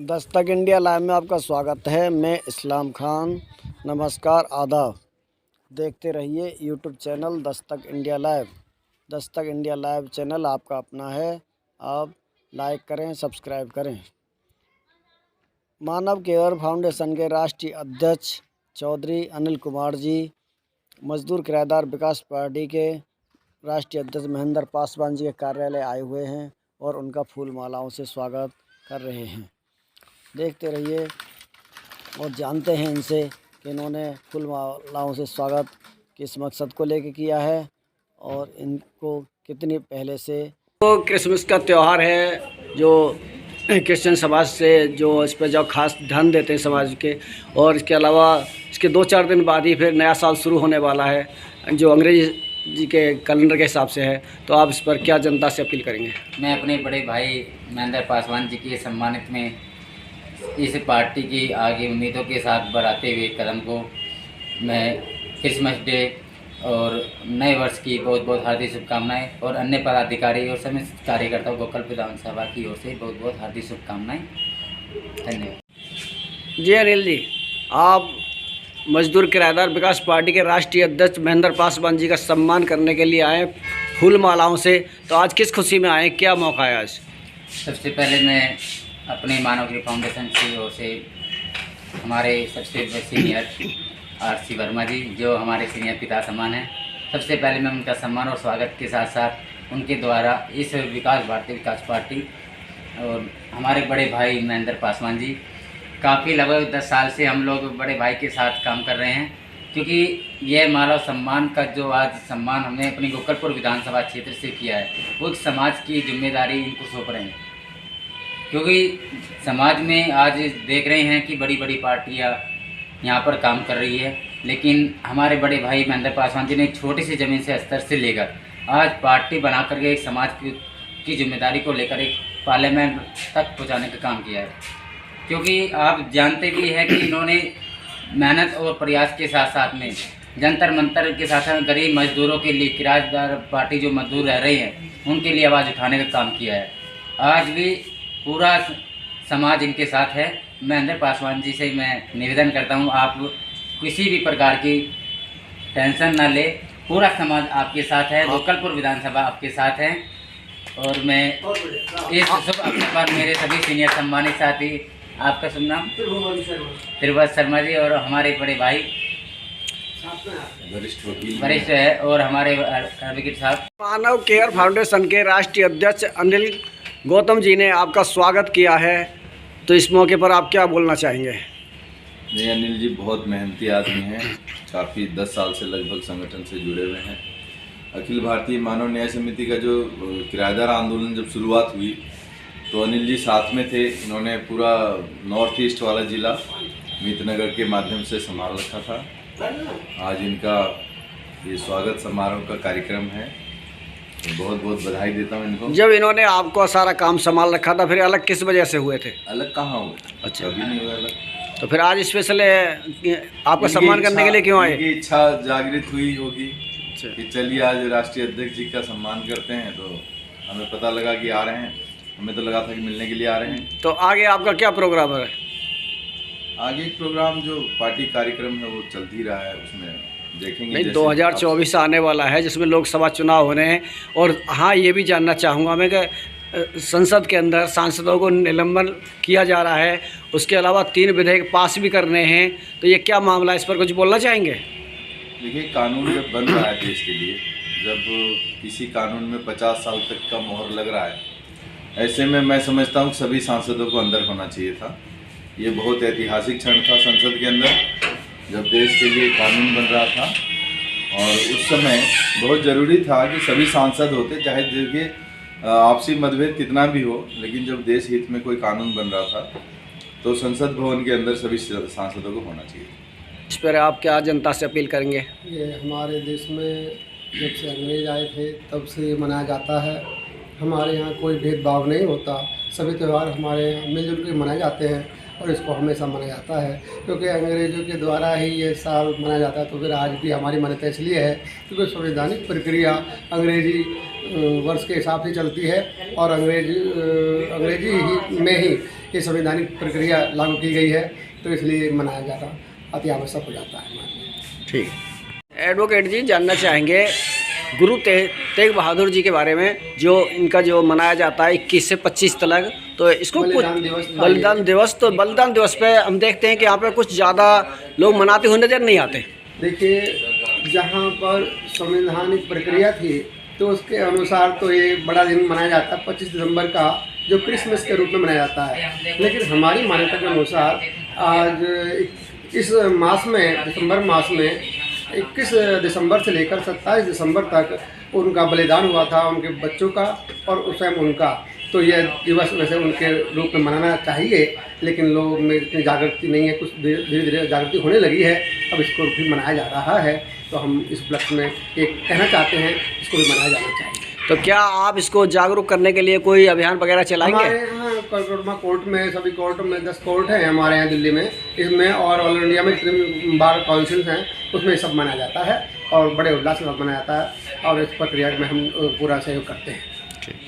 Dastak India live में आपका स्वागत है। मैं इस्लाम खान। नमस्कार, आदाब। देखते रहिए YouTube channel Dastak India live. Dastak India live channel आपका अपना है, आप लाइक करें, सब्सक्राइब करें। मानव केयर फाउंडेशन के राष्ट्रीय अध्यक्ष चौधरी अनिल कुमार जी मजदूर किराएदार विकास पार्टी के राष्ट्रीय अध्यक्ष महेंद्र पासवान जी के कार्यालय आए हुए हैं और उनका फूल मालाओं से स्वागत कर रहे हैं। देखते रहिए और जानते हैं इनसे कि इन्होंने फूल मालाओं से स्वागत किस मकसद को लेकर किया है और इनको कितनी पहले से। तो क्रिसमस का त्यौहार है जो क्रिश्चियन समाज से जो इस पर जो खास ध्यान देते हैं समाज के, और इसके अलावा इसके 2-4 दिन बाद ही फिर नया साल शुरू होने वाला है जो अंग्रेजी जी के कैलेंडर के हिसाब से है। तो आप इस पर क्या जनता से अपील करेंगे? मैं अपने बड़े भाई महेंद्र पासवान जी के सम्मानित में इस पार्टी की आगे उम्मीदों के साथ बढ़ाते हुए कदम को मैं क्रिसमस डे और नए वर्ष की बहुत बहुत हार्दिक शुभकामनाएं और अन्य पदाधिकारी और सभी कार्यकर्ताओं को कल विधानसभा की ओर से बहुत बहुत हार्दिक शुभकामनाएं। धन्यवाद। जी अनिल जी, आप मजदूर किराएदार विकास पार्टी के राष्ट्रीय अध्यक्ष महेंद्र पासवान जी का सम्मान करने के लिए आए फूल मालाओं से। तो आज किस खुशी में आए, क्या मौका है आज? सबसे पहले मैं अपने मानव केयर फाउंडेशन की ओर से हमारे सबसे सीनियर आरसी वर्मा जी जो हमारे सीनियर पिता समान हैं, सबसे पहले मैं उनका सम्मान और स्वागत के साथ साथ उनके द्वारा इस भारतीय विकास पार्टी और हमारे बड़े भाई महेंद्र पासवान जी काफ़ी लगभग 10 साल से हम लोग बड़े भाई के साथ काम कर रहे हैं, क्योंकि यह मानव सम्मान का जो आज सम्मान हमने अपनी गोकलपुर विधानसभा क्षेत्र से किया है वो एक समाज की जिम्मेदारी इनको सौंप रहे हैं। क्योंकि समाज में आज देख रहे हैं कि बड़ी बड़ी पार्टियां यहाँ पर काम कर रही है, लेकिन हमारे बड़े भाई महेंद्र पासवान जी ने एक छोटी सी ज़मीन से स्तर से लेकर आज पार्टी बना करके एक समाज की जिम्मेदारी को लेकर एक पार्लियामेंट तक पहुँचाने का काम किया है। क्योंकि आप जानते भी हैं कि इन्होंने मेहनत और प्रयास के साथ साथ में जंतर मंतर के साथ साथ गरीब मजदूरों के लिए, किराएदार पार्टी जो मजदूर रह रहे हैं उनके लिए आवाज़ उठाने का काम किया है। आज भी पूरा समाज इनके साथ है। महेंद्र पासवान जी से मैं निवेदन करता हूं, आप किसी भी प्रकार की टेंशन न ले, पूरा समाज आपके साथ है, गोकलपुर विधानसभा आपके साथ है। और मैं इस शुभ अवसर पर मेरे सभी सीनियर सम्मानित साथी, आपका शुभ नाम? त्रिभुवन शर्मा जी, और हमारे बड़े भाई वरिष्ठ है और हमारे एडवोकेट साहब। मानव केयर फाउंडेशन के राष्ट्रीय अध्यक्ष अनिल गौतम जी ने आपका स्वागत किया है, तो इस मौके पर आप क्या बोलना चाहेंगे? नहीं, अनिल जी बहुत मेहनती आदमी हैं, काफ़ी 10 साल से लगभग संगठन से जुड़े हुए हैं। अखिल भारतीय मानव न्याय समिति का जो किराएदार आंदोलन जब शुरुआत हुई तो अनिल जी साथ में थे। इन्होंने पूरा नॉर्थ ईस्ट वाला ज़िला मीतनगर के माध्यम से संभाल रखा था। आज इनका ये स्वागत समारोह का कार्यक्रम है, बहुत बहुत बधाई देता हूँ इनको। जब इन्होंने आपको सारा काम संभाल रखा था, फिर अलग किस वजह से हुए थे? अलग कहाँ हुए? अच्छा, कभी नहीं हुआ अलग। तो फिर आज स्पेशल आपका सम्मान करने के लिए क्यों आए? इनकी इच्छा जागृत हुई होगी कि चलिए आज राष्ट्रीय अध्यक्ष जी का सम्मान करते हैं, तो हमें पता लगा कि आ रहे हैं। हमें तो लगा था कि मिलने के लिए आ रहे हैं। तो आगे आपका क्या प्रोग्राम है? आगे एक प्रोग्राम जो पार्टी कार्यक्रम है वो चल ही रहा है, उसमें देखेंगे। नहीं, 2024 आने वाला है जिसमें लोकसभा चुनाव हो रहे हैं, और हाँ ये भी जानना चाहूँगा मैं कि संसद के अंदर सांसदों को निलंबन किया जा रहा है, उसके अलावा 3 विधेयक पास भी करने हैं, तो ये क्या मामला है, इस पर कुछ बोलना चाहेंगे? देखिए, कानून जब बन रहा है देश के लिए, जब किसी कानून में 50 साल तक का मोहर लग रहा है, ऐसे में मैं समझता हूँ सभी सांसदों को अंदर होना चाहिए था। ये बहुत ऐतिहासिक क्षण था संसद के अंदर जब देश के लिए कानून बन रहा था, और उस समय बहुत ज़रूरी था कि सभी सांसद होते, चाहे देखिए आपसी मतभेद कितना भी हो, लेकिन जब देश हित में कोई कानून बन रहा था तो संसद भवन के अंदर सभी सांसदों को होना चाहिए। इस पर आप क्या जनता से अपील करेंगे? ये हमारे देश में जब से अंग्रेज आए थे तब से ये मनाया जाता है। हमारे यहाँ कोई भेदभाव नहीं होता, सभी त्यौहार हमारे यहाँ मिलजुल कर मनाए जाते हैं। और इसको हमेशा मनाया जाता है, क्योंकि अंग्रेज़ों के द्वारा ही ये साल मनाया जाता है। तो फिर आज भी हमारी मान्यता इसलिए है क्योंकि संवैधानिक प्रक्रिया अंग्रेज़ी वर्ष के हिसाब से चलती है और अंग्रेजी ही में ही ये संवैधानिक प्रक्रिया लागू की गई है, तो इसलिए मनाया जाना अति आवश्यक हो जाता है हमारे लिए। ठीक। एडवोकेट जी, जानना चाहेंगे गुरु तेग बहादुर जी के बारे में, जो इनका जो मनाया जाता है 21 से 25 तक, तो इसको कुछ बलिदान दिवस, तो बलिदान दिवस पे हम देखते हैं कि यहाँ पे कुछ ज़्यादा लोग मनाते हुए नजर नहीं आते। देखिए, जहाँ पर संवैधानिक प्रक्रिया थी तो उसके अनुसार तो ये बड़ा दिन मनाया जाता है 25 दिसंबर का, जो क्रिसमस के रूप में मनाया जाता है। लेकिन हमारी मान्यता के अनुसार आज इस मास में, दिसंबर मास में 21 दिसंबर से लेकर 27 दिसंबर तक उनका बलिदान हुआ था, उनके बच्चों का और उस टाइम उनका। तो यह दिवस वैसे उनके रूप में मनाना चाहिए, लेकिन लोग में इतनी जागृति नहीं है, कुछ धीरे धीरे जागृति होने लगी है, अब इसको भी मनाया जा रहा है। तो हम इस उपलक्ष्य में एक कहना चाहते हैं, इसको भी मनाया जाना चाहिए। तो क्या आप इसको जागरूक करने के लिए कोई अभियान वगैरह चलाएंगे? हमारे यहाँ कोर्ट में, सभी कोर्ट में 10 कोर्ट हैं हमारे यहाँ दिल्ली में, इसमें और ऑल इंडिया में जितने बार काउंसिल हैं उसमें सब मनाया जाता है और बड़े उल्लास से मनाया जाता है और इस प्रक्रिया में हम पूरा सहयोग करते हैं।